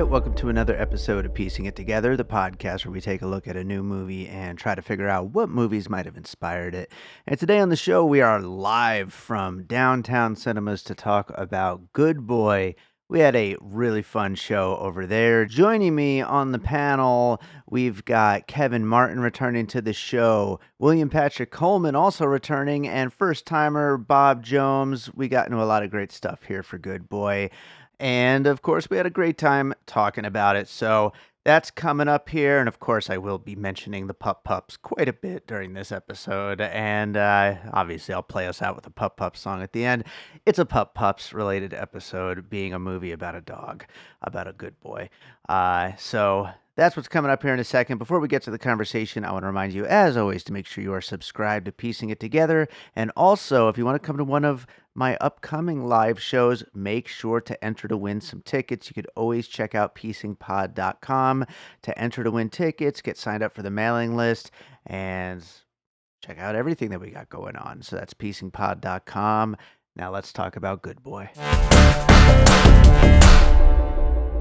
Welcome to another episode of Piecing It Together, the podcast where we take a look at a new movie and try to figure out what movies might have inspired it. And today on the show, we are live from downtown cinemas to talk about Good Boy. We had a really fun show over there. Joining me on the panel, we've got Kevin Martin returning to the show, William-Patrick Coleman also returning, and first-timer Bob Jomes. We got into a lot of great stuff here for Good Boy. And, of course, we had a great time talking about it. So that's coming up here. And, of course, I will be mentioning the Pup Pups quite a bit during this episode. And obviously, I'll play us out with a Pup Pups song at the end. It's a Pup Pups related episode, being a movie about a dog, about a good boy. So that's what's coming up here in a second. Before we get to the conversation, I want to remind you, as always, to make sure you are subscribed to Piecing It Together. And also, if you want to come to one of my upcoming live shows, make sure to enter to win some tickets. You could always check out piecingpod.com to enter to win tickets, get signed up for the mailing list, and check out everything that we got going on. So that's piecingpod.com. Now let's talk about Good Boy.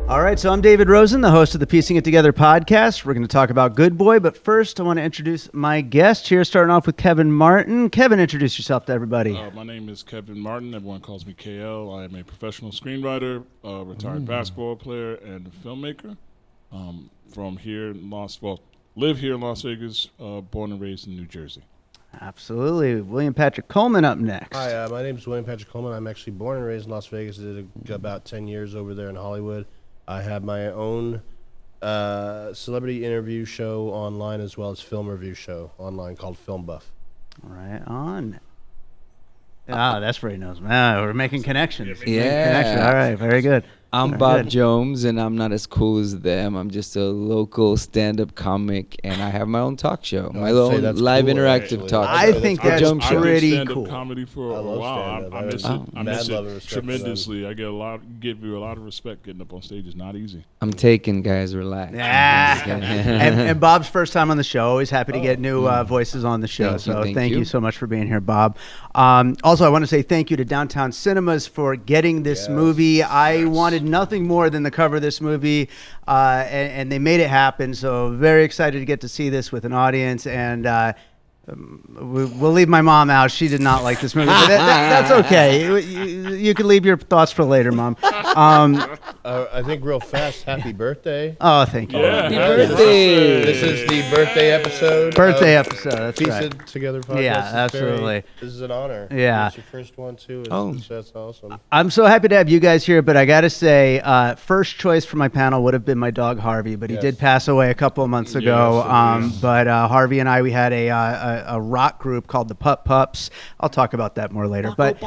All right, so I'm David Rosen, the host of the Piecing It Together podcast. We're going to talk about Good Boy, but first I want to introduce my guest here, starting off with Kevin Martin. Kevin, introduce yourself to everybody. My name is Kevin Martin. Everyone calls me KL. I am a professional screenwriter, retired basketball player, and filmmaker. From here in live here in Las Vegas, born and raised in New Jersey. Absolutely. William-Patrick Coleman up next. Hi, my name is William-Patrick Coleman. I'm actually born and raised in Las Vegas. Did about 10 years over there in Hollywood. I have my own celebrity interview show online as well as film review show online called Film Buff. Right on. That's where he knows. We're making connections. Yeah. All right, very good. I'm Bob Jomes, and I'm not as cool as them. I'm just a local stand-up comic, and I have my own talk show, my own live interactive talk show. I think that's pretty stand-up cool. comedy for a while. I miss it tremendously. I give you a lot of respect getting up on stage. It's not easy. I'm taking, guys. Relax. And Bob's first time on the show. Always happy to get new voices on the show. Thank you so much for being here, Bob. Also, I want to say thank you to Downtown Cinemas for getting this movie. I wanted nothing more than the cover of this movie, and they made it happen. So very excited to get to see this with an audience, and we'll leave my mom out. She did not like this movie, but that's okay. You can leave your thoughts for later, Mom. I think real fast, happy birthday. Oh, thank you. Yeah. Happy birthday. This is the birthday episode. That's Piece right. It Together podcast. Yeah, absolutely. This is an honor. Yeah. It's your first one, too. That's awesome. I'm so happy to have you guys here, but I got to say, first choice for my panel would have been my dog, Harvey, but he did pass away a couple of months ago. But Harvey and I, we had a rock group called the Pup Pups. I'll talk about that more later. But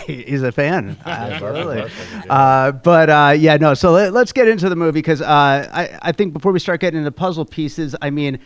he's a fan. Absolutely. So let's get into the movie, because I think before we start getting into puzzle pieces, I mean,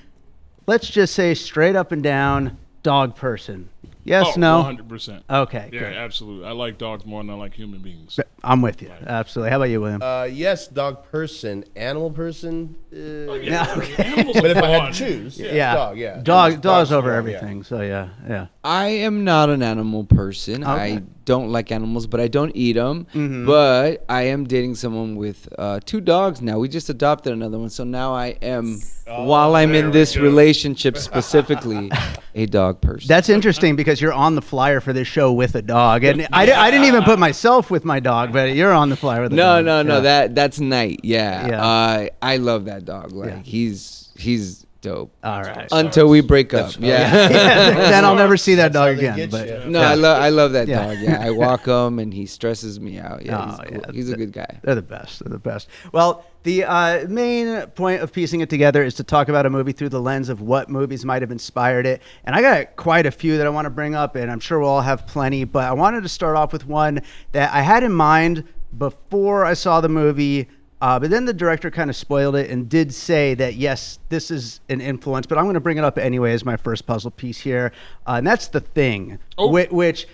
let's just say straight up and down, dog person. Yes, no? 100%. Okay. Yeah, good. Absolutely. I like dogs more than I like human beings. I'm with you. Absolutely. How about you, William? Yes, dog person. Animal person. Yeah. But if I had to choose, dog, yeah. Dog's over everything. Yeah. So, yeah. I am not an animal person. Okay. I don't like animals, but I don't eat them. Mm-hmm. But I am dating someone with 2 dogs now. We just adopted another one. So now I am, while I'm in this relationship specifically, a dog person. That's interesting, because you're on the flyer for this show with a dog. And I didn't even put myself with my dog, but you're on the flyer with a dog. No. That's Knight. Yeah. I love that dog. Like, he's dope. All right. Until we break up. Yeah. Then I'll never see that dog again. But no, I love that dog. Yeah. I walk him and he stresses me out. Yeah. He's cool. He's a good guy. They're the best. Well, the main point of piecing it together is to talk about a movie through the lens of what movies might have inspired it. And I got quite a few that I want to bring up, and I'm sure we'll all have plenty, but I wanted to start off with one that I had in mind before I saw the movie. But then the director kind of spoiled it and did say that, yes, this is an influence, but I'm going to bring it up anyway as my first puzzle piece here. And that's The Thing, which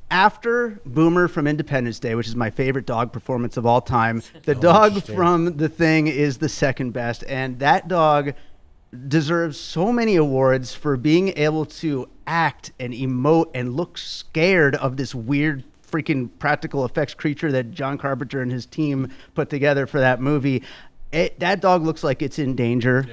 after Boomer from Independence Day, which is my favorite dog performance of all time, the dog from The Thing is the second best. And that dog deserves so many awards for being able to act and emote and look scared of this weird freaking practical effects creature that John Carpenter and his team put together for that movie. That dog looks like it's in danger,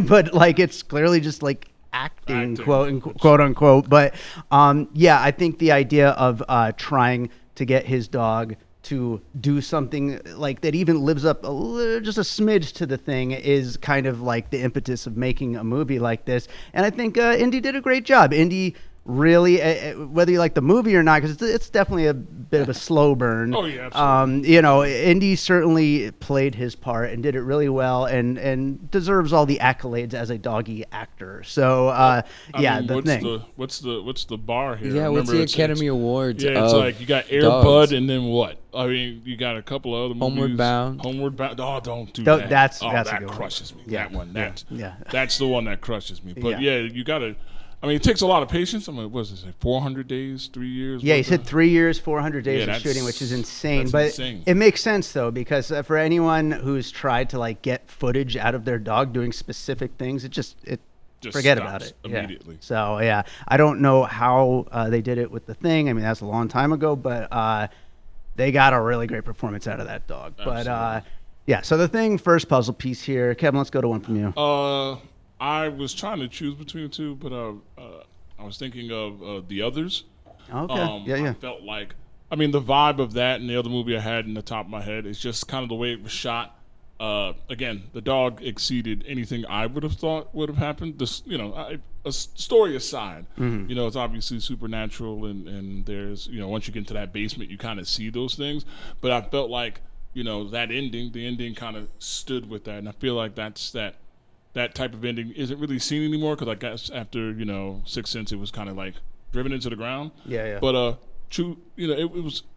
but like it's clearly just like acting. Quote unquote. But I think the idea of trying to get his dog to do something like that even lives up just a smidge to the thing is kind of like the impetus of making a movie like this. And I think Indy did a great job. Indy really, whether you like the movie or not, because it's definitely a bit of a slow burn. Oh yeah, absolutely. Indy certainly played his part and did it really well, and deserves all the accolades as a doggy actor. So, what's the bar here? Yeah, what's the Academy Awards? Yeah, it's like you got Air Bud, and then what? I mean, you got a couple of other movies. Homeward Bound. Oh, don't do that. That crushes me. Yeah. That one. That's the one that crushes me. But you got to. I mean, it takes a lot of patience. I mean, what was it, 400 days, 3 years? Yeah, he said 3 years, 400 days of shooting, which is insane. But it makes sense, though, because for anyone who's tried to, like, get footage out of their dog doing specific things, it just forget about it. Immediately. Yeah. So, I don't know how they did it with The Thing. I mean, that's a long time ago, but they got a really great performance out of that dog. Absolutely. But, so The Thing, first puzzle piece here. Kevin, let's go to one from you. I was trying to choose between the two, but I was thinking of The Others. Okay. I felt like, I mean, the vibe of that and the other movie I had in the top of my head is just kind of the way it was shot. Again, the dog exceeded anything I would have thought would have happened. This, a story aside, it's obviously supernatural, and there's, once you get into that basement, you kind of see those things. But I felt like, the ending kind of stood with that, and I feel like that type of ending isn't really seen anymore, because I guess after Sixth Sense, it was kind of like driven into the ground. Yeah. But it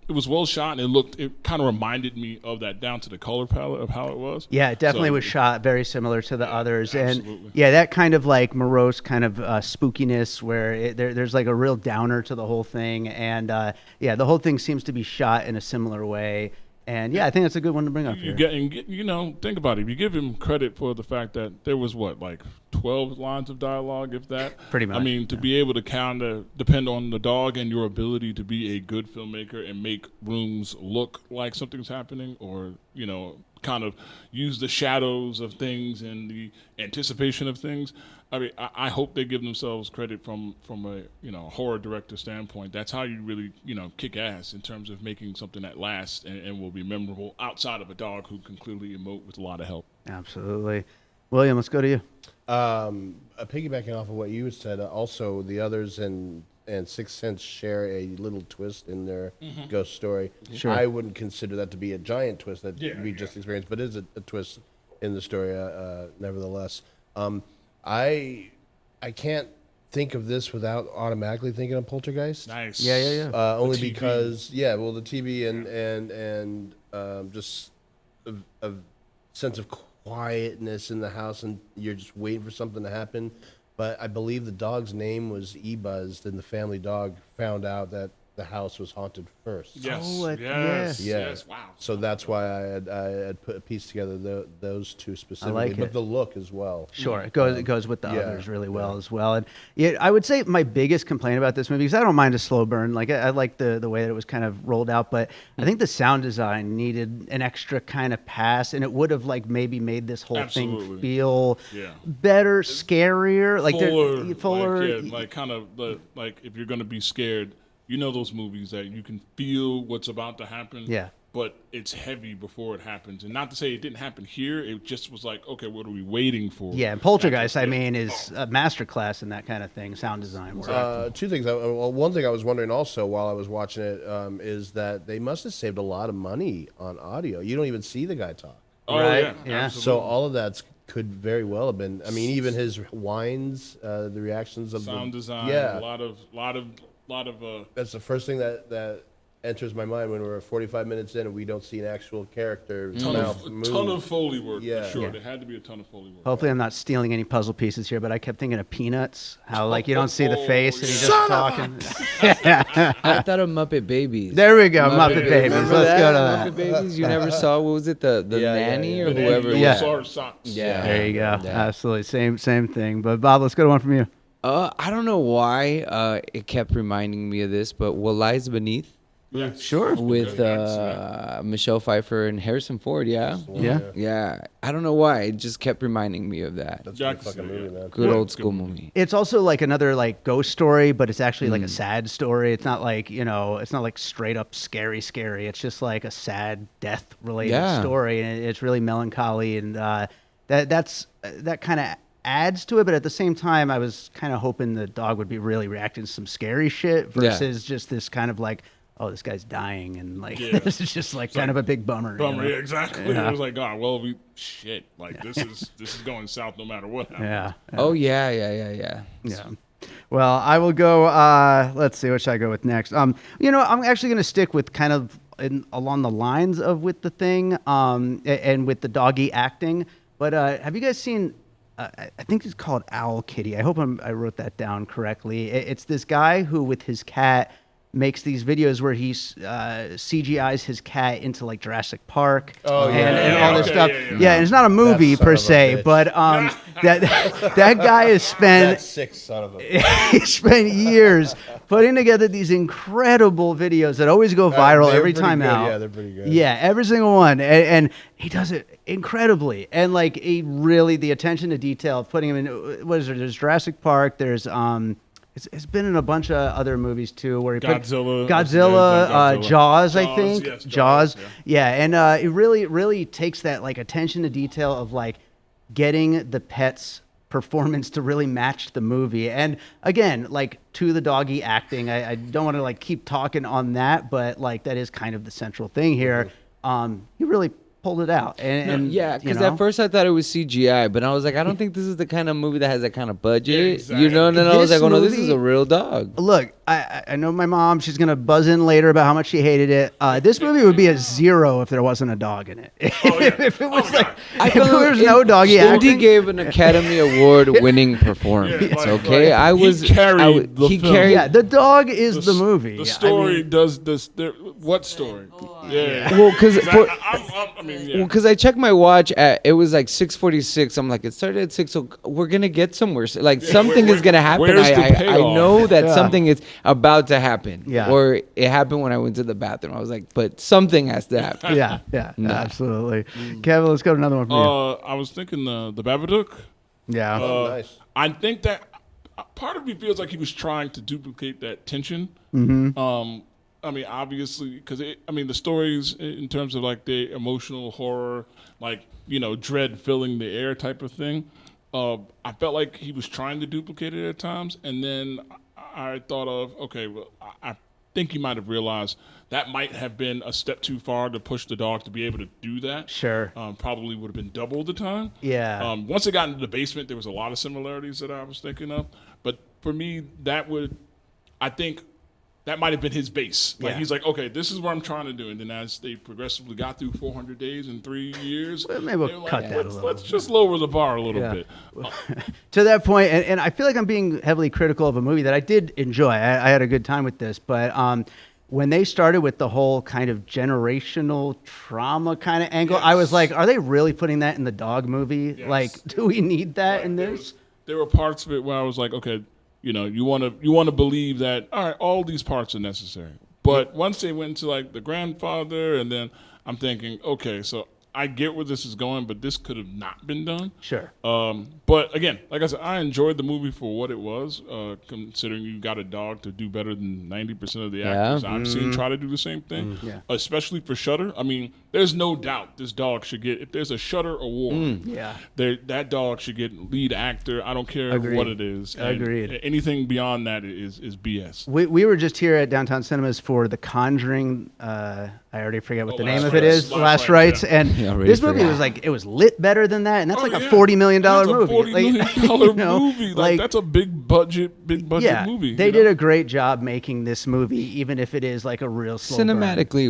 was well shot, and it kind of reminded me of that down to the color palette of how it was. Yeah, it definitely was shot very similar to the others, absolutely. And that kind of like morose kind of spookiness where there's like a real downer to the whole thing, and the whole thing seems to be shot in a similar way. And I think that's a good one to bring up here. Think about it. If you give him credit for the fact that there was 12 lines of dialogue, if that. Pretty much. I mean, to be able to kind of depend on the dog and your ability to be a good filmmaker and make rooms look like something's happening, or kind of use the shadows of things and the anticipation of things. I mean, I hope they give themselves credit from a horror director standpoint. That's how you really kick ass in terms of making something that lasts and will be memorable outside of a dog who can clearly emote with a lot of help. Absolutely. William, let's go to you. Piggybacking off of what you said, also The Others and Sixth Sense share a little twist in their ghost story. Sure. I wouldn't consider that to be a giant twist that we just experienced, but it is a twist in the story nevertheless. I can't think of this without automatically thinking of Poltergeist. Nice. Yeah. Only because the TV and just a sense of quietness in the house, and you're just waiting for something to happen. But I believe the dog's name was E-Buzz, and the family dog found out that the house was haunted first. Yes. Wow. So that's why I had put a piece together those two specifically, like but it. the look as well. Sure, it goes with the others really well as well. And I would say my biggest complaint about this movie, because I don't mind a slow burn, like I like the way that it was kind of rolled out, but I think the sound design needed an extra kind of pass, and it would have maybe made this whole thing feel better, scarier, fuller. Kind of like if you're going to be scared. Those movies that you can feel what's about to happen, but it's heavy before it happens. And not to say it didn't happen here, it just was like, okay, what are we waiting for? Yeah, and Poltergeist, is a masterclass in that kind of thing, sound design work. Two things. One thing I was wondering also while I was watching it is that they must have saved a lot of money on audio. You don't even see the guy talk. Oh, right? Yeah. So all of that could very well have been, even his whines, the reactions of sound design, a lot of that's the first thing that enters my mind when we're 45 minutes in and we don't see an actual character mouth move. Ton of Foley work, for sure. Yeah. There had to be a ton of Foley work. Hopefully I'm not stealing any puzzle pieces here, but I kept thinking of Peanuts, how you don't see the face and he's just talking. I thought of Muppet Babies. There we go, Muppet Babies. Remember Let's that? go to Muppet Babies? You never saw, what was it, the nanny or whoever it was? Yeah. There you go. Yeah. Absolutely. Same thing. But Bob, let's go to one from you. I don't know why it kept reminding me of this, but What Lies Beneath. Yes. Sure. with Michelle Pfeiffer and Harrison Ford. Yeah. Yeah. I don't know why. It just kept reminding me of that. That's a good fucking movie, man. Good old school movie. It's also like another like ghost story, but it's actually like a sad story. It's not like, it's not like straight up scary. It's just like a sad death related story, and it's really melancholy, and that kind of adds to it. But at the same time, I was kind of hoping the dog would be really reacting to some scary shit versus just this kind of like, oh, this guy's dying, and like this is just like kind of a big bummer. Yeah, exactly. Yeah. It was like, God, well, like this is going south no matter what happens. Yeah. Oh yeah. Well, I will go. Let's see, what should I go with next? I'm actually going to stick with kind of along the lines of With the Thing, and with the doggy acting. But have you guys seen? I think it's called Owl Kitty. I hope I wrote that down correctly. It's this guy who, with his cat, makes these videos where he CGI's his cat into like Jurassic Park and all this stuff. Yeah, and it's not a movie per se, but that guy has spent That sick son of a he spent years putting together these incredible videos that always go viral every time good. out. Yeah, they're pretty good. Yeah, every single one, and he does it incredibly, and like the attention to detail of putting him in. What is there? There's Jurassic Park. There's It's been in a bunch of other movies too, where he Godzilla, Jaws, I think. Yes, Jaws. Yeah, and it really takes that like attention to detail of like getting the pet's performance to really match the movie. And again, like to the doggy acting, I don't want to like keep talking on that, but like that is kind of the central thing here. He really pulled it out. And yeah, because at first I thought it was CGI, but I was like, I don't think this is the kind of movie that has that kind of budget. Yeah, exactly. And then I was like, oh no, this movie- is a real dog. Look, I know my mom, she's going to buzz in later about how much she hated it. This movie would be a 0 if there wasn't a dog in it. If it was like, if there was no doggy Indy acting. gave an Academy Award winning performance. Okay, he carried the film. Yeah, the dog is the movie. The Yeah, story does this. What story? Yeah. Well, because yeah. I checked my watch it was like 6:46. I'm like, it started at 6, so we're gonna get somewhere. Like something is gonna happen. Where's the I payoff? know that something is about to happen. Yeah. Or it happened when I went to the bathroom. I was like, but something has to happen. Yeah, absolutely. Kevin, let's go to another one from you. I was thinking the Babadook. Yeah. Nice. I think that part of me feels like he was trying to duplicate that tension. I mean, obviously, because the stories in terms of like the emotional horror, like dread filling the air type of thing. I felt like he was trying to duplicate it at times, and then I thought of, okay, well, I think he might have realized that might have been a step too far to push the dog to be able to do that. Sure. Probably would have been double the time. Yeah. Once it got into the basement, there was a lot of similarities that I was thinking of. But for me, I think that might have been his base. Like he's like, okay, this is what I'm trying to do. And then as they progressively got through 400 days in 3 years, Well, maybe we'll cut that a little. Let's just lower the bar a little bit. To that point, and I feel like I'm being heavily critical of a movie that I did enjoy. I had a good time with this, but when they started with the whole kind of generational trauma kind of angle, I was like, are they really putting that in the dog movie? Yes. Like, do we need that in this? There were parts of it where I was like, okay, you want to believe that, all right, all these parts are necessary. But once they went to like the grandfather, and then I'm thinking, okay, so I get where this is going, but this could have not been done. Sure. But again, like I said, I enjoyed the movie for what it was, considering you got a dog to do better than 90% of the actors I've seen try to do the same thing, especially for Shudder. I mean, there's no doubt this dog should get, if there's a Shudder award, that dog should get lead actor. I don't care what it is. Agreed. Anything beyond that is BS. We were just here at Downtown Cinemas for The Conjuring. I already forget what the name of it Rites. is. Last Rites. And this movie was like, it was lit better than that. And that's like a $40 million movie. That's a $40 million movie. Like, that's a big budget movie. They did a great job making this movie, even if it is like a real slow burn. Cinematically, it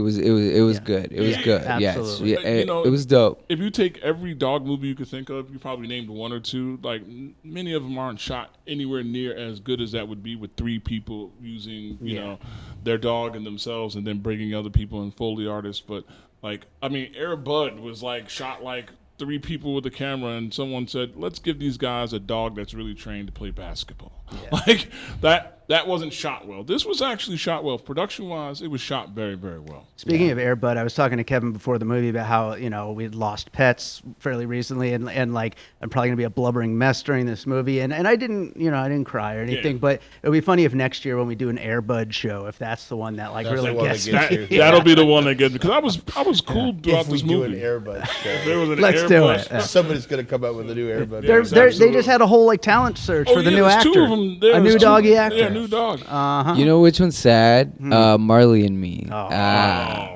was good. It was good. Absolutely. Yes. It was dope. If you take every dog movie you could think of, you probably named one or two. Like, many of them aren't shot anywhere near as good as that would be with 3 people using, you know, their dog and themselves, and then bringing other people and Foley artists. But like, I mean, Air Bud was like shot like 3 people with a camera, and someone said, let's give these guys a dog that's really trained to play basketball. Like that that wasn't shot well. This was actually shot well. Production-wise, it was shot very, very well. Speaking of Air Bud, I was talking to Kevin before the movie about how, we'd lost pets fairly recently and like I'm probably going to be a blubbering mess during this movie. And I didn't, I didn't cry or anything, but it would be funny if next year when we do an Air Bud show, if that's the one that like That's really the one gets that me. gets you. That'll be the one that gets me. Because I was cool throughout If we this do movie. an Airbud show, There was an Let's do Airbus. it. Yeah. somebody's gonna come up with a new Airbud. Yeah, They just had a whole like talent search for the new there's actor. two of them. A new doggy actor. Yeah, new dog. You know which one's sad? Marley and Me. Oh.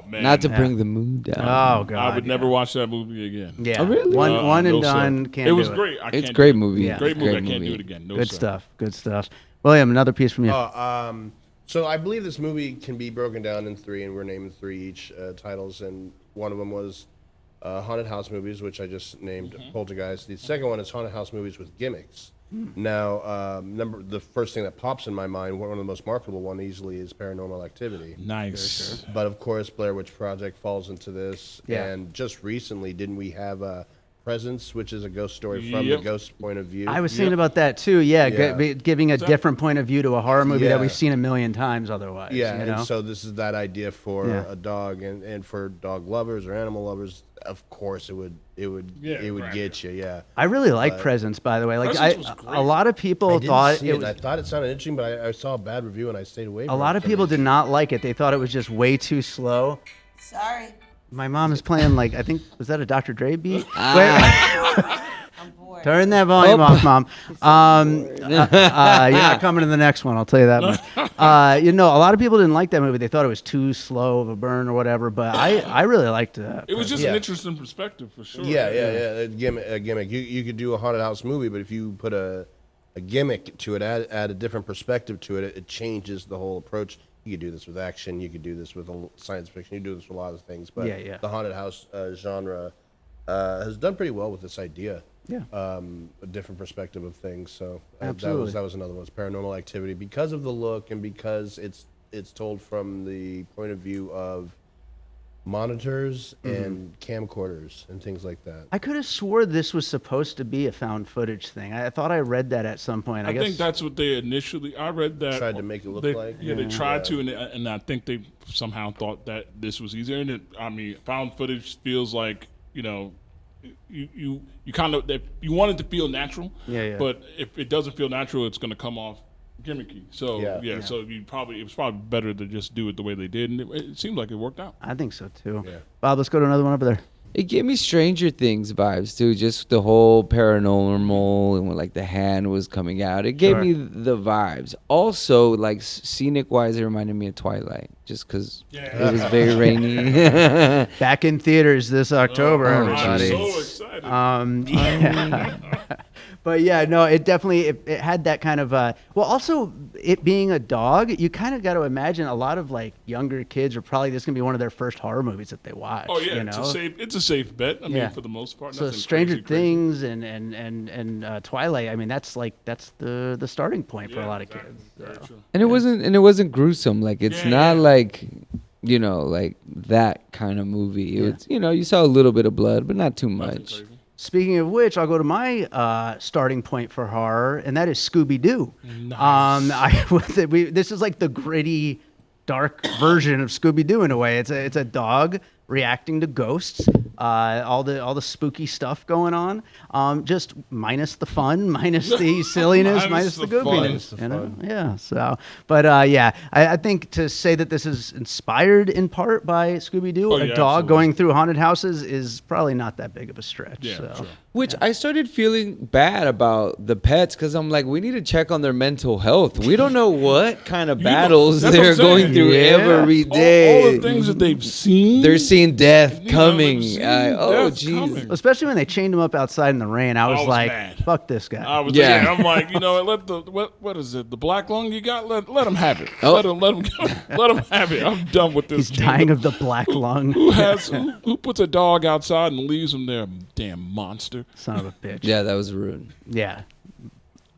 Man. Not to bring the mood down. Oh god. I would never watch that movie again. Yeah. Oh, really? One and No, sir. done. Can't It was do great. I It's can't great do it. movie. Yeah. Great movie. I Great can't do movie. it again. No, Good sir. stuff. Good stuff. William, another piece from you. So I believe this movie can be broken down in three, and we're naming three each titles. And one of them was haunted house movies, which I just named Poltergeist. The second one is haunted house movies with gimmicks. Now, the first thing that pops in my mind, one of the most marketable one easily is Paranormal Activity. Nice. But of course, Blair Witch Project falls into this. Yeah. And just recently, didn't we have Presence, which is a ghost story from the ghost point of view? I was thinking about that too. Yeah, Yeah. giving a different point of view to a horror movie that Yeah. we've seen a million times otherwise. Yeah, you know? and so this is that idea for Yeah. a dog, and for dog lovers or animal lovers. Of course, it would right. get you. Yeah. I really like Presence, by the way. Like Presence was a great. lot of people thought it it was. I thought it sounded interesting, but I saw a bad review and I stayed away. A lot of people did not like it. They thought it was just way too slow. Sorry, My mom is playing like I think was that a Dr. Dre beat? I'm bored. Turn that volume off, Mom. You're not coming to the next one. I'll tell you that much. A lot of people didn't like that movie. They thought it was too slow of a burn or whatever. But I really liked it. It was just Yeah. an interesting perspective for sure. Yeah. A gimmick. You could do a haunted house movie, but if you put a gimmick to it, add a different perspective to it, it changes the whole approach. You could do this with action. You could do this with science fiction. You could do this with a lot of things. But Yeah. the haunted house genre has done pretty well with this idea. Yeah. A different perspective of things. So Absolutely. that was another one. It's Paranormal Activity because of the look and because it's told from the point of view of monitors and camcorders and things like that. I could have swore this was supposed to be a found footage thing. I thought I read that at some point. I guess think that's what they initially. I read that Tried to make it look they, like. Yeah, they tried to, and I think they somehow thought that this was easier. And found footage feels like you kind of you want it to feel natural. Yeah. But if it doesn't feel natural, it's going to come off gimmicky. So Yeah. so it was probably better to just do it the way they did, and it seemed like it worked out. I think so too. Yeah. Bob, let's go to another one over there. It gave me Stranger Things vibes too, just the whole paranormal and when like the hand was coming out. It gave me the vibes. Also, like scenic wise, it reminded me of Twilight, just because it was very rainy. Back in theaters this October, Oh, everybody. I'm so excited. Yeah. But yeah, no, it definitely it had that kind of also it being a dog, you kind of got to imagine a lot of like younger kids are probably this gonna be one of their first horror movies that they watch. Oh yeah, you know? it's a safe bet. I Yeah. mean, for the most part. So nothing Stranger crazy. Things and Twilight, I mean that's the starting point for a lot of exactly. kids. Very So. true. And it wasn't gruesome. Like it's Yeah, not yeah. like like that kind of movie. It was, you saw a little bit of blood, but not too Nothing much. crazy. Speaking of which, I'll go to my starting point for horror, and that is Scooby Doo. Nice. This is like the gritty, dark version of Scooby Doo in a way. It's a dog reacting to ghosts, all the spooky stuff going on. Just minus the fun, minus the silliness, minus the the fun. goofiness. Minus the You know? fun. Yeah. So, but I think to say that this is inspired in part by Scooby Doo, Oh, a yeah, dog absolutely. going through haunted houses is probably not that big of a stretch. Yeah, so. sure. Which I started feeling bad about the pets because I'm like, we need to check on their mental health. We don't know what kind of battles that's what they're I'm saying. going through Yeah. every All day. the things that they've seen. They're seeing death You know, coming. they've seen Oh, death jeez. coming. Especially when they chained him up outside in the rain, I was like, mad. "Fuck this guy." I was Yeah. I'm like, let the what is it? The black lung you got? Let him have it. Oh. Let him have it. I'm done with this. He's dying of the black lung. Who puts a dog outside and leaves him there? Damn monster. Son of a bitch. Yeah, that was rude. Yeah.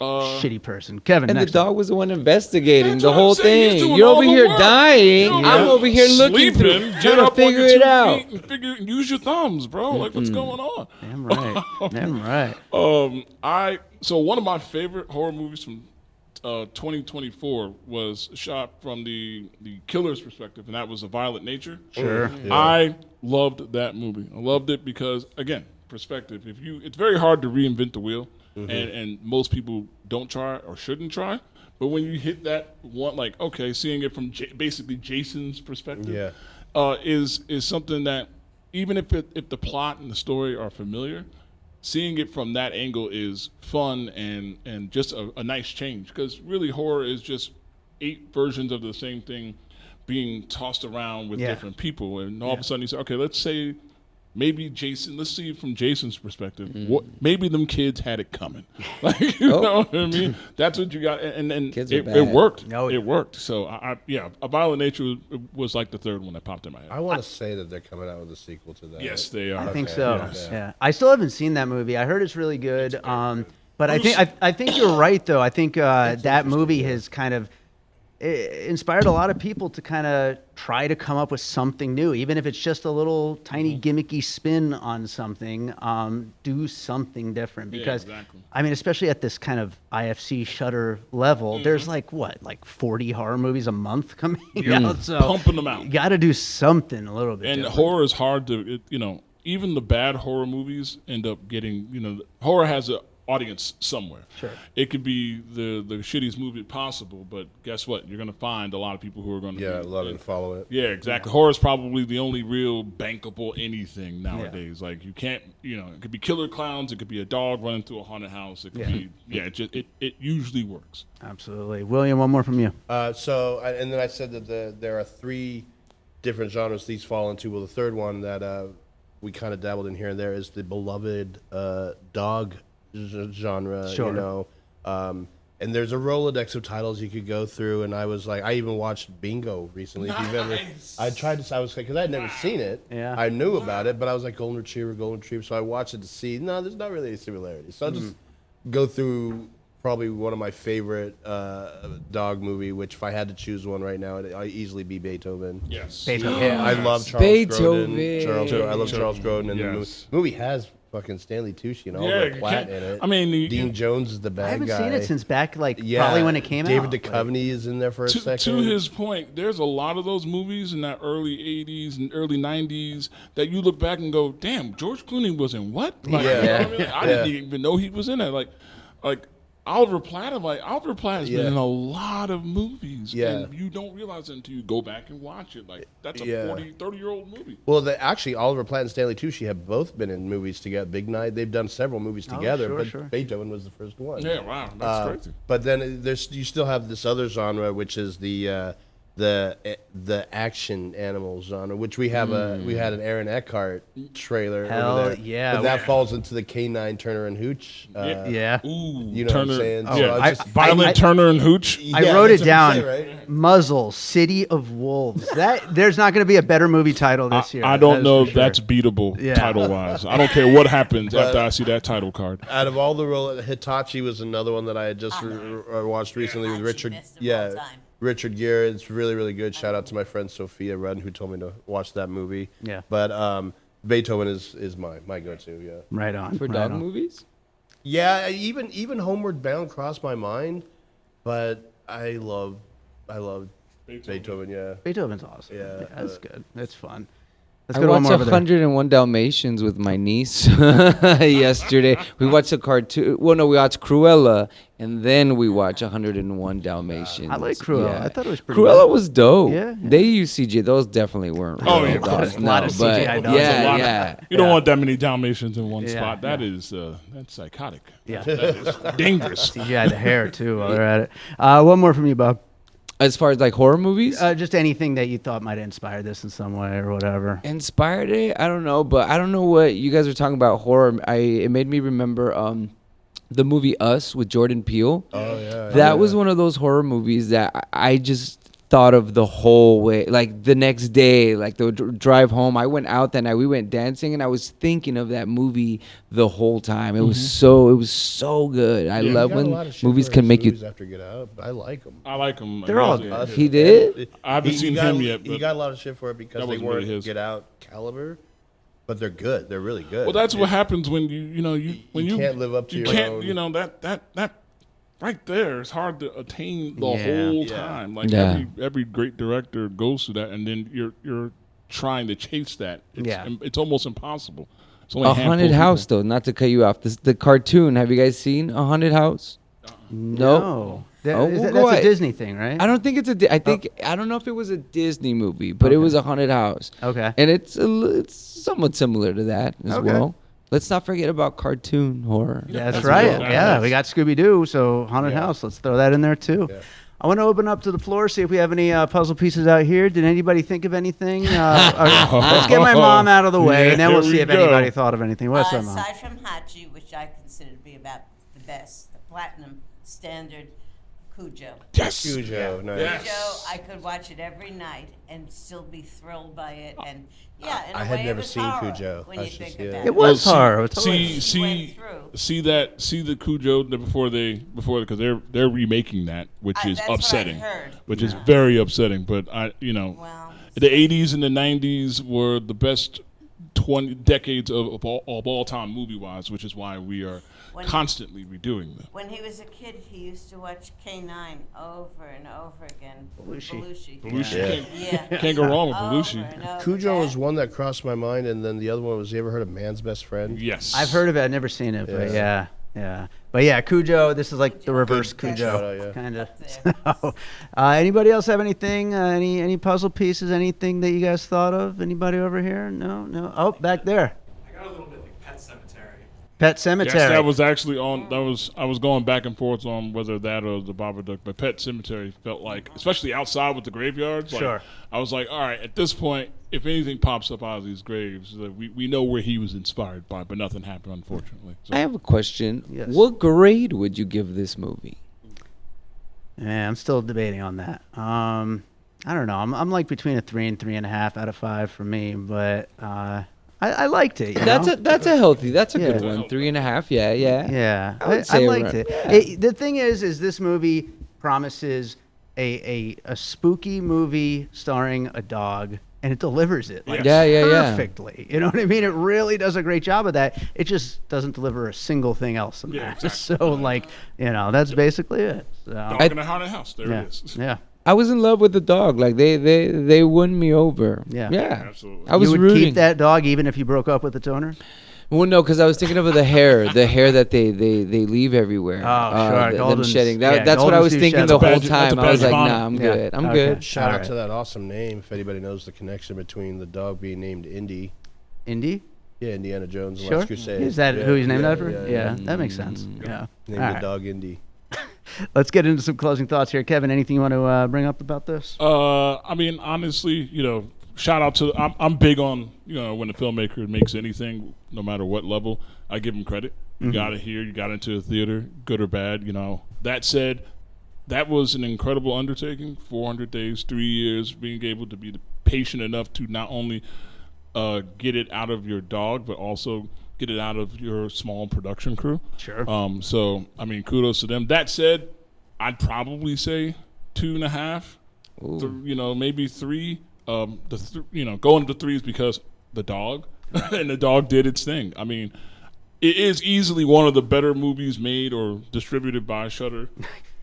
Uh, Shitty person. Kevin, And next the dog was the one investigating That's the what I'm whole saying. He's thing. doing You're all over the here work. dying. You know, I'm over here looking sleeping, through, get trying to up on your figure 2 it out. feet and use your thumbs, bro. Like, what's going on? Damn right. Damn right. So one of my favorite horror movies from 2024 was shot from the killer's perspective, and that was A Violent Nature. Sure. Yeah. I loved that movie. I loved it because, again, perspective. It's very hard to reinvent the wheel, and most people don't try or shouldn't try. But when you hit that one, like, okay, seeing it from basically Jason's perspective, is something that even if the plot and the story are familiar, seeing it from that angle is fun and just a nice change. Because really, horror is just 8 versions of the same thing being tossed around with different people, and all of a sudden you say, okay, let's say maybe Jason. Let's see it from Jason's perspective. Maybe them kids had it coming. Like, you know what I mean? That's what you got, and it worked. No, it worked. So A Violent Nature was like the third one that popped in my head. I want to say that they're coming out with a sequel to that. Yes, they are. I think so. Yes. Yeah, I still haven't seen that movie. I heard it's really good. But I think you're right though. I think that movie has kind of inspired a lot of people to kind of try to come up with something new, even if it's just a little tiny gimmicky spin on something. Do something different because, I mean, especially at this kind of IFC Shudder level, there's like 40 horror movies a month coming out, so pumping them out. You got to do something a little bit. And different. horror is hard to, even the bad horror movies end up getting, horror has a audience somewhere. Sure. It could be the shittiest movie possible, but guess what? You're going to find a lot of people who are going to love and follow it. Yeah, exactly. Horror is probably the only real bankable anything nowadays. Like, you can't, it could be killer clowns, it could be a dog running through a haunted house. It could be, it usually works. Absolutely. William, one more from you. And then I said that there are 3 different genres these fall into. Well, the third one that we kind of dabbled in here and there is the beloved dog genre, Sure. And there's a Rolodex of titles you could go through, and I was like, I even watched Bingo recently. If you've ever, I tried to, I was like, because I had never seen it. Yeah. I knew about it, but I was like, Golden Retriever. So I watched it to see, no, there's not really any similarities. So I'll just go through probably one of my favorite dog movie, which if I had to choose one right now, I'd easily be Beethoven. Yes. Beethoven. Yeah, I love Charles Beethoven. Grodin. I love Charles Grodin, and Yes. the movie has fucking Stanley Tucci and all that Platt in it. I mean, Dean Jones is the bad guy. I haven't seen it since back, probably when it came David out. Duchovny is in there for a second. To his point, there's a lot of those movies in that early 80s and early 90s that you look back and go, damn, George Clooney was in what? Like, Yeah. you know what I mean? I didn't even know he was in it. Like Oliver Platt, Oliver Platt has been in a lot of movies. Yeah. And you don't realize it until you go back and watch it. Like, that's a 30-year-old movie. Well, actually, Oliver Platt and Stanley Tucci have both been in movies together. Big Night, they've done several movies together, sure. Beethoven was the first one. Yeah, wow, that's crazy. But then you still have this other genre, which is the action animal genre, which we had an Aaron Eckhart trailer Hell over there. yeah. But that falls into the Canine Turner and Hooch. Yeah. Ooh, You know Turner, what I'm saying? Yeah, So I just- Violent Turner and Hooch. I wrote it that's what down. you say, right? Muzzle, City of Wolves. There's not going to be a better movie title this year. I don't That is know for if that's beatable Yeah. title-wise. I don't care what happens after I see that title card. Out of all the roles, Hitachi was another one that I had just watched recently with Richard. Yeah, Richard Gere. It's really, really good. Shout out to my friend Sophia Rudden who told me to watch that movie. Yeah. But Beethoven is my go-to. Yeah. Right on. For right dog on. movies? Yeah. Even Homeward Bound crossed my mind, but I love Beethoven. Yeah. Beethoven's awesome. Yeah, That's good. It's fun. Let's I go to one watched more over there. 101 Dalmatians with my niece yesterday. We watched a cartoon. Well, no, we watched Cruella, and then we watched 101 Dalmatians. I like Cruella. I thought it was pretty Cruella good. was dope. Yeah. They used CGI. Those definitely weren't real Oh, yeah. dogs. A lot No, of but CGI dogs. yeah. You don't want that many Dalmatians in one Yeah, spot. That yeah. is that's psychotic. Yeah. That is dangerous. CGI the hair, too, while they're at it. One more from you, Bob. As far as like horror movies, Just anything that you thought might inspire this in some way or whatever. inspired it. I don't know, but I don't know what you guys were talking about horror. It made me remember the movie Us with Jordan Peele. Oh yeah. That was one of those horror movies that I just thought of the whole way. Like the next day, like the drive home, I went out that night. We went dancing, and I was thinking of that movie the whole time. It was so good. I love when movies can make you. After Get Out, but I like them. I like him. They're all Yeah. good. He did? I haven't seen him yet, He but got a lot of shit for it because that they wasn't really weren't his. Get Out caliber, but they're good. They're really good. Well, that's what happens when you can't live up to you your can't, own. You know that right there. It's hard to attain the Yeah. whole Yeah. time. Like Yeah. every great director goes through that, and then you're trying to chase that. It's almost impossible. It's only A handful haunted of people. house, though. Not to cut you off. The cartoon. Have you guys seen A Haunted House? No. Oh, we'll That's go a ahead. Disney thing, right? I don't think it's I think I don't know if it was a Disney movie, but it was a haunted house. Okay. And it's somewhat similar to that as Okay. well. Let's not forget about cartoon horror. That's That's right. real. Yeah, we got Scooby Doo, so Haunted Yeah. House. Let's throw that in there too. Yeah. I want to open up to the floor, see if we have any puzzle pieces out here. Did anybody think of anything? Let's get my mom out of the way, Yeah, and then we'll here see we if go. anybody thought of anything. What's up, Mom? Aside from Hachi, which I consider to be about the best, the platinum standard, Cujo. Yes. Cujo, nice. Yeah. Cujo, I could watch it every night and still be thrilled by it. And yeah, in I a had way, never it was seen horror Cujo. when I you should think see it. about It was see- horror. It was hilarious. See, Went through. see the Cujo before because they're remaking that, which is That's what I upsetting, heard. which is very upsetting. But Well, the '80s and the '90s were the best 20 decades of all time movie wise, which is why we are When- constantly redoing them. when he was a kid, he used to watch K9 over and over again. Belushi. Belushi Yeah. can't go wrong with Over Belushi. and over. Cujo That- was one that crossed my mind, and then the other one was, you ever heard of Man's Best Friend? Yes, I've heard of it. I've never seen it, but Yeah. yeah. But yeah, Cujo. This is like the reverse Good shout out, Cujo, yeah. kind of. Up So, anybody else have anything? Any puzzle pieces? Anything that you guys thought of? Anybody over here? No. Oh, back there. I got a little bit like Pet Cemetery. Pet Cemetery. Yes, that was actually on. I was going back and forth on whether that or the Babadook, but Pet Cemetery felt like, especially outside with the graveyards. Like, Sure. I was like, all right, at this point, if anything pops up out of these graves, we know where he was inspired by, but nothing happened, unfortunately. So, I have a question. Yes. What grade would you give this movie? Yeah, I'm still debating on that. I don't know. I'm like between a 3 and 3.5 out of 5 for me, but I liked it. You know? That's a healthy. That's a good Yeah. one. 3.5. Yeah. Yeah, I would I say liked around- it. yeah. The thing is this movie promises a spooky movie starring a dog, and it delivers it like Yeah, yeah, yeah. perfectly. You know what I mean? It really does a great job of that. It just doesn't deliver a single thing else in Yeah, that. exactly. So like, that's basically it. So, Dog in a haunted house. There yeah, it is. yeah. I was in love with the dog. Like they won me over. Yeah. Yeah. Absolutely. I was You would rooting. keep that dog even if you broke up with its owner? Well, no, because I was thinking of the hair that they leave everywhere. Oh, sure, Them Golden's- shedding. yeah, That's what I was Golden's thinking Shoes the Shadow. whole That's a badge- time. I was that's a like, badge of nah, I'm honor. good. I'm Yeah, good. okay. Shout All out right. to that awesome name. If anybody knows the connection between the dog being named Indy. Indy? Yeah, Indiana Jones and Sure. Last Crusade. Is that Yeah, who he's named yeah, after? Yeah, yeah. that makes sense. Yeah. Named All the right. dog Indy. Let's get into some closing thoughts here. Kevin, anything you want to bring up about this? I mean, honestly, shout out to. I'm big on when a filmmaker makes anything, no matter what level, I give him credit. You got it here. You got into the theater, good or bad. That said, that was an incredible undertaking. 400 days, 3 years, being able to be patient enough to not only get it out of your dog, but also get it out of your small production crew. Sure. So I mean, kudos to them. That said, I'd probably say 2.5. Maybe 3. Going to 3 is because the dog, and the dog did its thing. I mean, it is easily one of the better movies made or distributed by Shudder.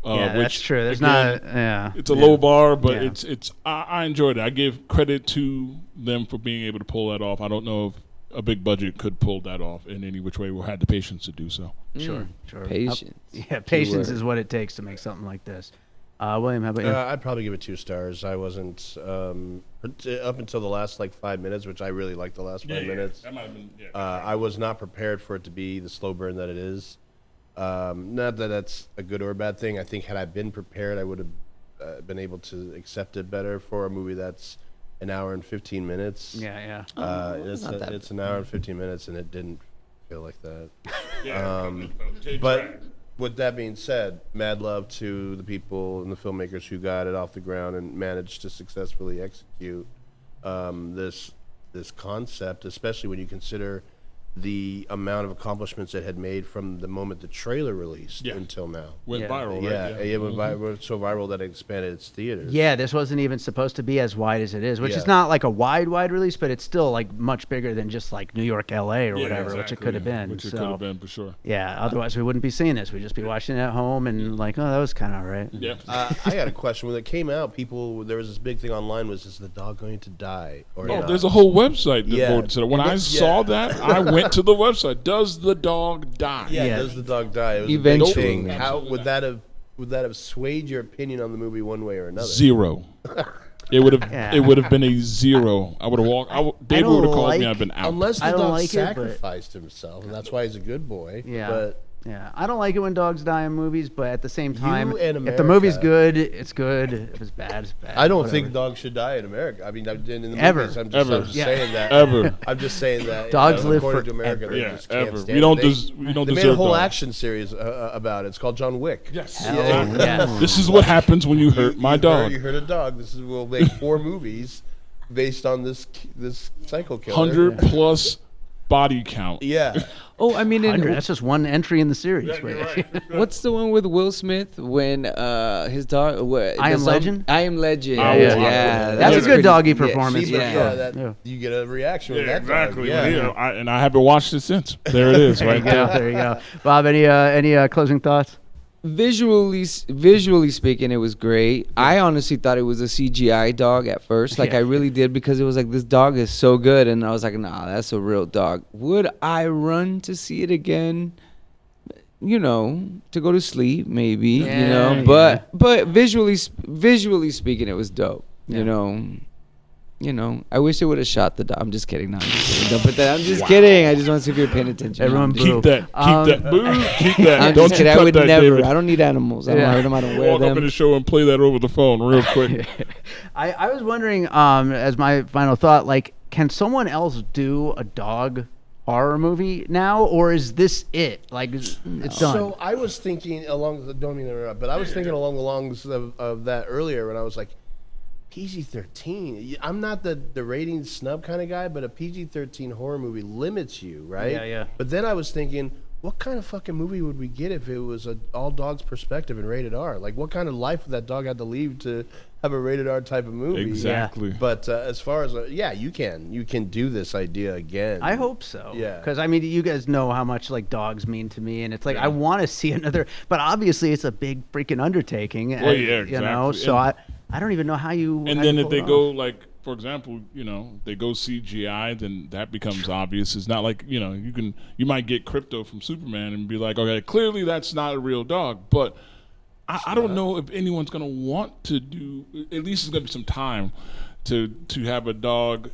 Yeah, that's which, true. There's again, not. Yeah. It's a low bar, but Yeah. it's. I enjoyed it. I give credit to them for being able to pull that off. I don't know if a big budget could pull that off in any which way. We had the patience to do so. Sure. Sure. Patience. Yeah, patience word. is what it takes to make something like this. William, how about you? I'd probably give it 2 stars. I wasn't up until the last 5 minutes, which I really liked the last 5 minutes. That might have been. Yeah. I was not prepared for it to be the slow burn that it is. Not that that's a good or a bad thing. I think had I been prepared, I would have been able to accept it better for a movie that's an hour and 15 minutes. Yeah. It's an hour and 15 minutes, and it didn't feel like that. Yeah. But with that being said, mad love to the people and the filmmakers who got it off the ground and managed to successfully execute this concept, especially when you consider the amount of accomplishments it had made from the moment the trailer released until now. Went viral, Yeah, right? it went so viral that it expanded its theaters. Yeah, this wasn't even supposed to be as wide as it is, which Yeah. is not like a wide release, but it's still like much bigger than just like New York, LA, or Yeah, whatever, which it could have been. Which it So, could have been for sure. yeah, otherwise we wouldn't be seeing this. We'd just be watching it at home and like, oh, that was kind of all right. Yeah. I got a question. When it came out, there was this big thing online: is the dog going to die or Oh, not? there's a whole website Yeah. devoted to that. When I saw that, I went to the website. Does the dog die? Yeah, does the dog die? It was Eventually. a big thing. How would that have swayed your opinion on the movie one way or another? 0. It would have. Yeah. It would have been a 0. I would have walked. David don't would have called me. like- I've been out. Unless the I don't dog like it, but- sacrificed himself, and that's why he's a good boy. Yeah. But Yeah, I don't like it when dogs die in movies, but at the same time, in if the movie's America- good, it's good. If it's bad, it's bad. I don't whatever. think dogs should die in America. I mean, in the Ever. movies, I'm Ever. just Yeah. saying that. Ever. I'm just saying that. Dogs live according to America, forever. they Yeah, just can't ever. stand We don't. it. We don't They made a deserve whole dogs. action series about it. It's called John Wick. Yes. Hell Exactly. yeah. This is what happens when you hurt my dog. You hurt a dog. We'll make 4 movies based on this psycho killer. 100+ body count. Yeah. Oh, I mean, 100, that's just one entry in the series. what's the one with Will Smith when his dog? I Am Legend? I Am Legend. Oh, yeah, yeah. That's a good pretty- doggy yeah, performance. See, for but sure. yeah, you get a reaction with Yeah, that exactly. dog. Yeah. And I haven't watched it since. There it is, right there. There you go. Bob, any closing thoughts? Visually speaking, it was great. I honestly thought it was a CGI dog at first. Like, Yeah. I really did, because it was like, this dog is so good. And I was like, nah, that's a real dog. Would I run to see it again? You know, to go to sleep, maybe. Yeah, you know, but visually speaking, it was dope. Yeah. You know, I wish they would have shot the dog. I'm just kidding. No, I'm just kidding. Don't put that. I'm just kidding. I just want to see if you're paying attention. Everyone I'm just- boo. Keep that. Boo. Keep that. I'm Don't just you kidding. I cut would that, never. David. I don't need animals. I don't Yeah. hurt them. I don't wear Walk up in them. the show and play that over the phone real quick. I was wondering, as my final thought, like, can someone else do a dog horror movie now, or is this it? Like, it's done. So I was thinking don't mean to interrupt, but I was thinking along the lines of that earlier when I was like, PG-13. I'm not the rating snub kind of guy, but a PG-13 horror movie limits you, right? Yeah. But then I was thinking, what kind of fucking movie would we get if it was a all dogs perspective and rated R? Like, what kind of life would that dog have to leave to have a rated R type of movie? Exactly. But as far as you can do this idea again. I hope so. Yeah. Because I mean, you guys know how much like dogs mean to me, and it's like I want to see another. But obviously, it's a big freaking undertaking. Well, yeah, You know, exactly. so And- I don't even know how you. And how then you if pull they it go off. like, for example, they go CGI, then that becomes obvious. It's not like you might get Crypto from Superman and be like, okay, clearly that's not a real dog, but I don't know if anyone's gonna want to do. At least it's gonna be some time to have a dog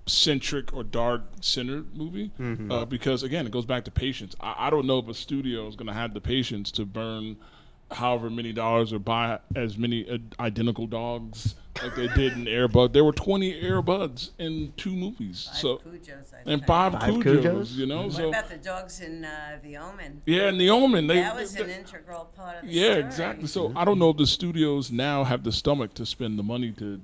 centric or dog centered movie because again, it goes back to patience. I don't know if a studio is gonna have the patience to burn however many dollars or buy as many identical dogs like they did in Air Bud. There were 20 Air Buds in 2 movies. Five Cujos, I And think. 5 Five Cujos, Cujos? What so about the dogs in The Omen? yeah, and the Omen. That was an integral part of the yeah, story. exactly. So I don't know if the studios now have the stomach to spend the money to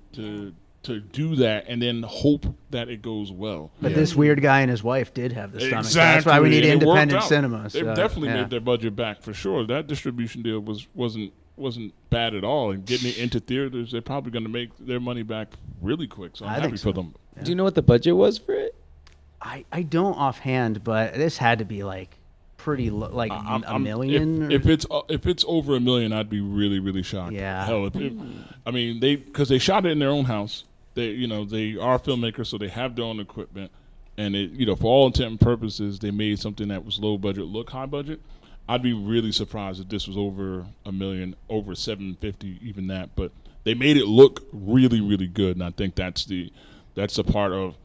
do that and then hope that it goes well. But this weird guy and his wife did have the stomach. Exactly. That's why we need and it worked independent out. cinema. They so, definitely yeah. made their budget back for sure. That distribution deal wasn't bad at all. And getting it into theaters, they're probably going to make their money back really quick. So I'm I happy think for so. them. Do you know what the budget was for it? I don't offhand, but this had to be like pretty like a million. If it's over $1 million, I'd be really, really shocked. Yeah. Hell, I mean, because they shot it in their own house. They are filmmakers, so they have their own equipment, and for all intent and purposes, they made something that was low budget look high budget. I'd be really surprised if this was over $1 million, over 750, even that. But they made it look really, really good, and I think that's the part of.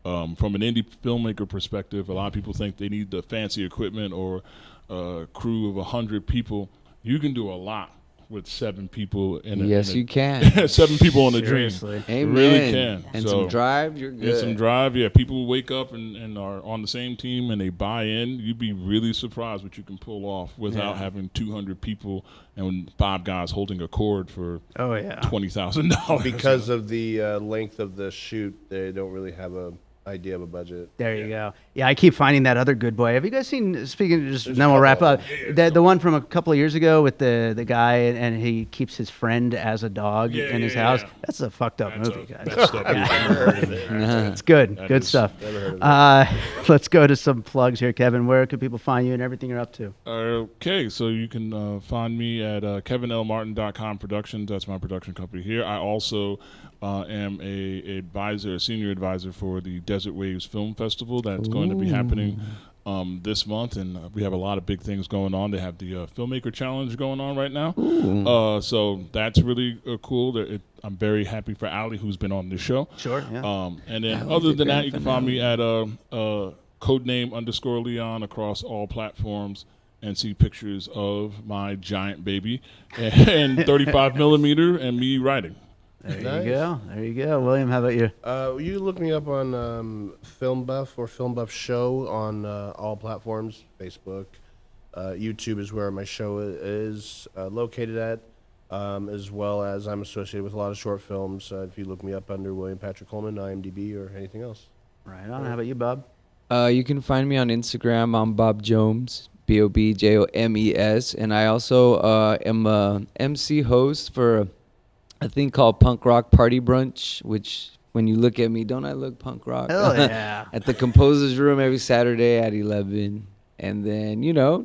From an indie filmmaker perspective, a lot of people think they need the fancy equipment or a crew of 100 people. You can do a lot with 7 people Yes, you can. 7 people on a Seriously. dream. Amen. Really can. And So, some drive, you're good. and some drive. Yeah, people wake up and are on the same team and they buy in. You'd be really surprised what you can pull off without having 200 people and 5 guys holding a cord for oh yeah. $20,000. because of the length of the shoot, they don't really have a idea of a budget. There you go. Yeah, I keep finding that other Good Boy. Have you guys seen? Speaking, just then we'll wrap up. The one from a couple of years ago with the guy and he keeps his friend as a dog in his house. Yeah. That's a fucked up That's movie, guys. messed up movie. It's good. That Good is- stuff. Never heard of it. Let's go to some plugs here, Kevin. Where can people find you and everything you're up to? Okay, so you can find me at kevinlmartin.com Productions. That's my production company here. I also am a senior advisor for the Desert Waves Film Festival. That's going to be happening this month, and we have a lot of big things going on. They have the Filmmaker Challenge going on right now. So that's really cool. I'm very happy for Ali, who's been on the show. Sure. Yeah. And then Ali's other a than that, grand you can find me at codename_Leon across all platforms and see pictures of my giant baby and 35 millimeter and me writing. There Nice. you go. There you go. William, how about you? You look me up on Film Buff or Film Buff Show on all platforms. Facebook, YouTube is where my show is located at, as well as I'm associated with a lot of short films. If you look me up under William-Patrick Coleman, IMDb, or anything else. Right on. How about you, Bob? You can find me on Instagram. I'm Bob Jomes, BOBJOMES, and I also am a MC host for a thing called Punk Rock Party Brunch, which when you look at me, don't I look punk rock? Hell yeah. At the Composer's Room every Saturday at 11. And then,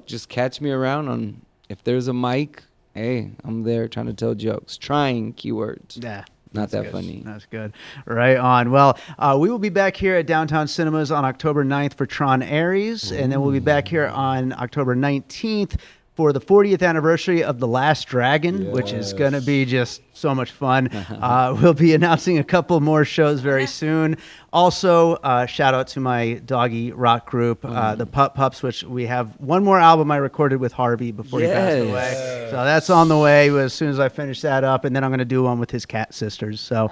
just catch me around on, if there's a mic, hey, I'm there trying to tell jokes. Trying keywords. Yeah. Not that funny. That's good. Right on. Well, we will be back here at Downtown Cinemas on October 9th for Tron Ares, and then we'll be back here on October 19th for the 40th anniversary of The Last Dragon, which is going to be just so much fun. We'll be announcing a couple more shows very soon. Also, shout out to my doggy rock group, the Pup Pups, which we have one more album I recorded with Harvey before he passed away. So that's on the way as soon as I finish that up. And then I'm going to do one with his cat sisters. So,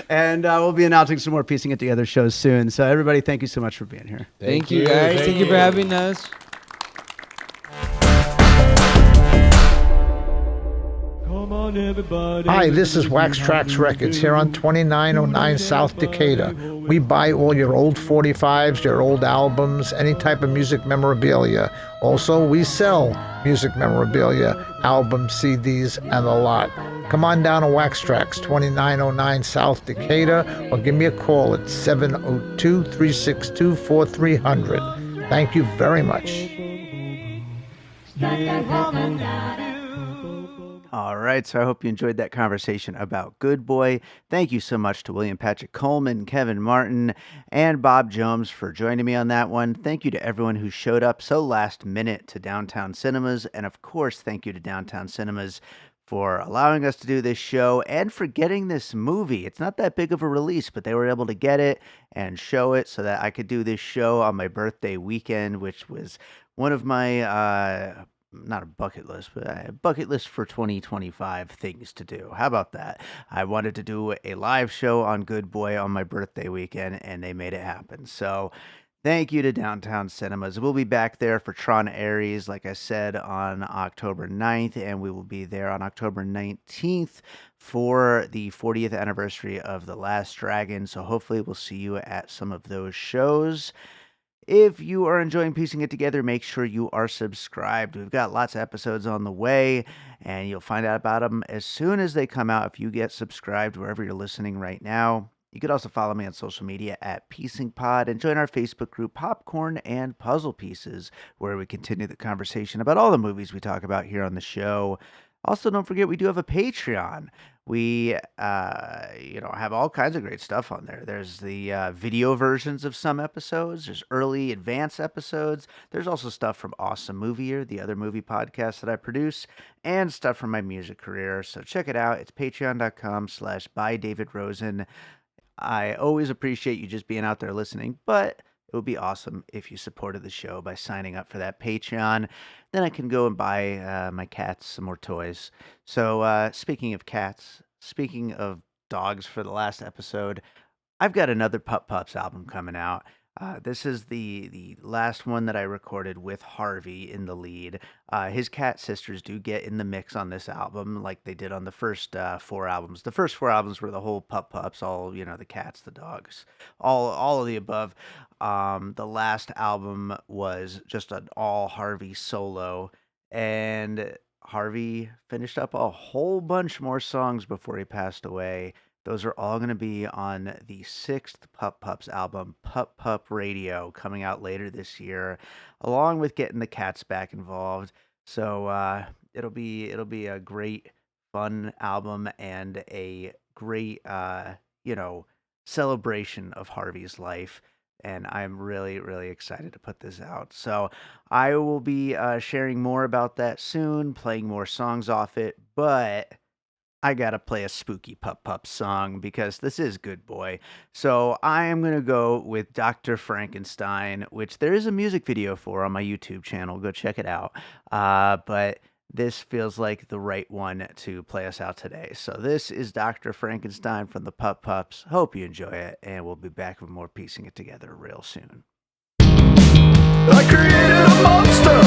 and we'll be announcing some more Piecing It Together shows soon. So everybody, thank you so much for being here. Thank you, guys. Thank you for having us. Hi, this is Wax Trax Records here on 2909 South Decatur. We buy all your old 45s, your old albums, any type of music memorabilia. Also, we sell music memorabilia, albums, CDs, and a lot. Come on down to Wax Trax, 2909 South Decatur, or give me a call at 702-362-4300. Thank you very much. All right, so I hope you enjoyed that conversation about Good Boy. Thank you so much to William-Patrick Coleman, Kevin Martin, and Bob Jomes for joining me on that one. Thank you to everyone who showed up so last minute to Downtown Cinemas, and of course, thank you to Downtown Cinemas for allowing us to do this show and for getting this movie. It's not that big of a release, but they were able to get it and show it so that I could do this show on my birthday weekend, which was one of my not a bucket list, but a bucket list for 2025 things to do. How about that? I wanted to do a live show on Good Boy on my birthday weekend, and they made it happen. So thank you to Downtown Cinemas. We'll be back there for Tron Ares, like I said, on October 9th, and we will be there on October 19th for the 40th anniversary of The Last Dragon. So hopefully we'll see you at some of those shows. If you are enjoying Piecing It Together, make sure you are subscribed. We've got lots of episodes on the way, and you'll find out about them as soon as they come out if you get subscribed wherever you're listening right now. You could also follow me on social media at Piecing Pod and join our Facebook group Popcorn and Puzzle Pieces, where we continue the conversation about all the movies we talk about here on the show. Also, don't forget we do have a Patreon. We, have all kinds of great stuff on there. There's the video versions of some episodes. There's early advance episodes. There's also stuff from Awesome Movie Year, the other movie podcast that I produce, and stuff from my music career. So check it out. It's patreon.com/bydavidrosen. I always appreciate you just being out there listening, but it would be awesome if you supported the show by signing up for that Patreon. Then I can go and buy my cats some more toys. So speaking of cats, speaking of dogs for the last episode, I've got another Pup Pups album coming out. This is the last one that I recorded with Harvey in the lead. His cat sisters do get in the mix on this album, like they did on the first 4 albums. The first 4 albums were the whole Pup Pups, all the cats, the dogs, all of the above. The last album was just an all Harvey solo, and Harvey finished up a whole bunch more songs before he passed away. Those are all going to be on the 6th Pup Pups album, Pup Pup Radio, coming out later this year, along with getting the cats back involved. So it'll be a great, fun album and a great celebration of Harvey's life. And I'm really, really excited to put this out. So I will be sharing more about that soon, playing more songs off it, but I gotta play a spooky Pup Pup song because this is Good Boy. So I am gonna go with Dr. Frankenstein, which there is a music video for on my YouTube channel. Go check it out. But this feels like the right one to play us out today. So this is Dr. Frankenstein from the Pup Pups. Hope you enjoy it, and we'll be back with more piecing it together real soon. I created a monster.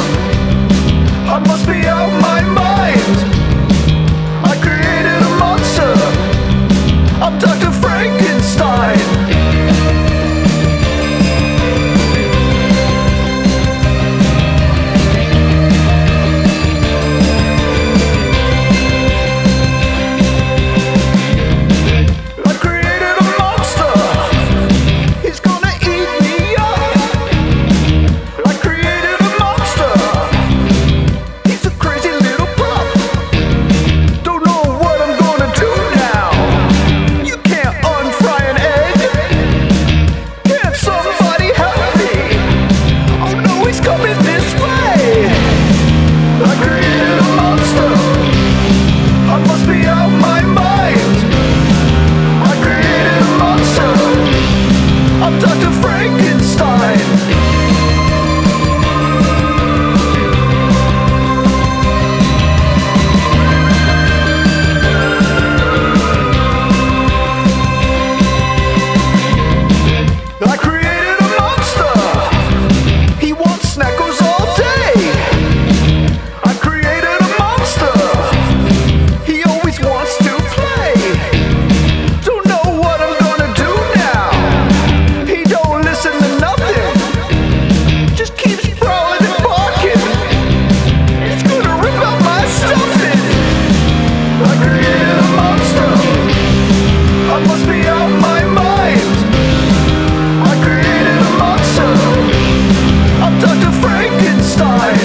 I must be out of my mind. I created a monster. I'm Dr. Frankenstein. I created a monster. He's gonna eat me up. I created a monster. He's a crazy little pup. Don't know what I'm gonna do now. You can't unfry an egg. Can't somebody help me? Oh no, he's coming this way. I created a monster. I must be out my mind. I created a monster. I'm Dr. Frankenstein. I created a monster. He wants snackles all day. I created a monster. He always wants to play. Don't know what I'm gonna do now. He don't listen to nothing. Just keeps prowling and barking. He's gonna rip out my stuffing. I created a monster. I must be out my mind. I created a monster. I'm Dr. Frankenstein.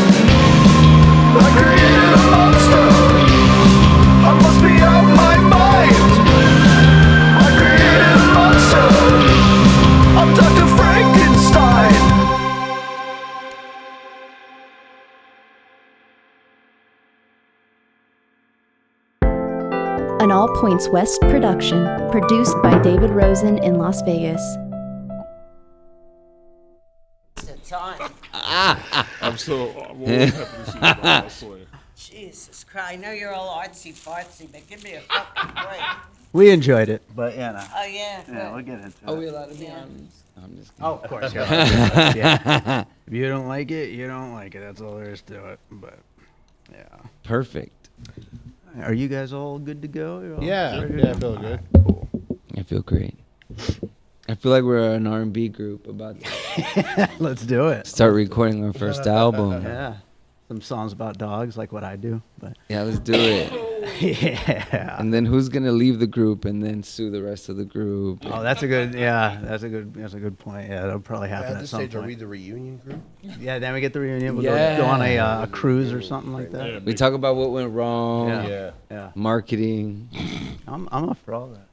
I created a monster. I must be out my mind. I created a monster. I'm Dr. Frankenstein. An All Points West production, produced by David Rosen in Las Vegas. It's the time. I'm always happy to see you, I swear. Jesus Christ. I know you're all artsy fartsy, but give me a fucking break. We enjoyed it, but Oh, yeah. we'll get into Are we it. allowed to be Yeah. honest? No, I'm just kidding. Oh, of course. Yeah. If you don't like it, you don't like it. That's all there is to it. But yeah. Perfect. Are you guys all good to go? You're all Yeah, ready to yeah, I go? feel good. Cool. I feel great. I feel like we're an R&B group about to Let's do it. start recording our first album. Yeah. Some songs about dogs, like what I do. But Yeah, let's do it. yeah. And then who's gonna leave the group and then sue the rest of the group? Oh, that's a good point. Yeah, that'll probably happen At at this some stage, are we point. the reunion group? Yeah, then we get the reunion. We'll Yeah. go on a cruise or something like that. Yeah, We talk about what went wrong, Yeah. Yeah. Yeah. marketing. I'm up for all that.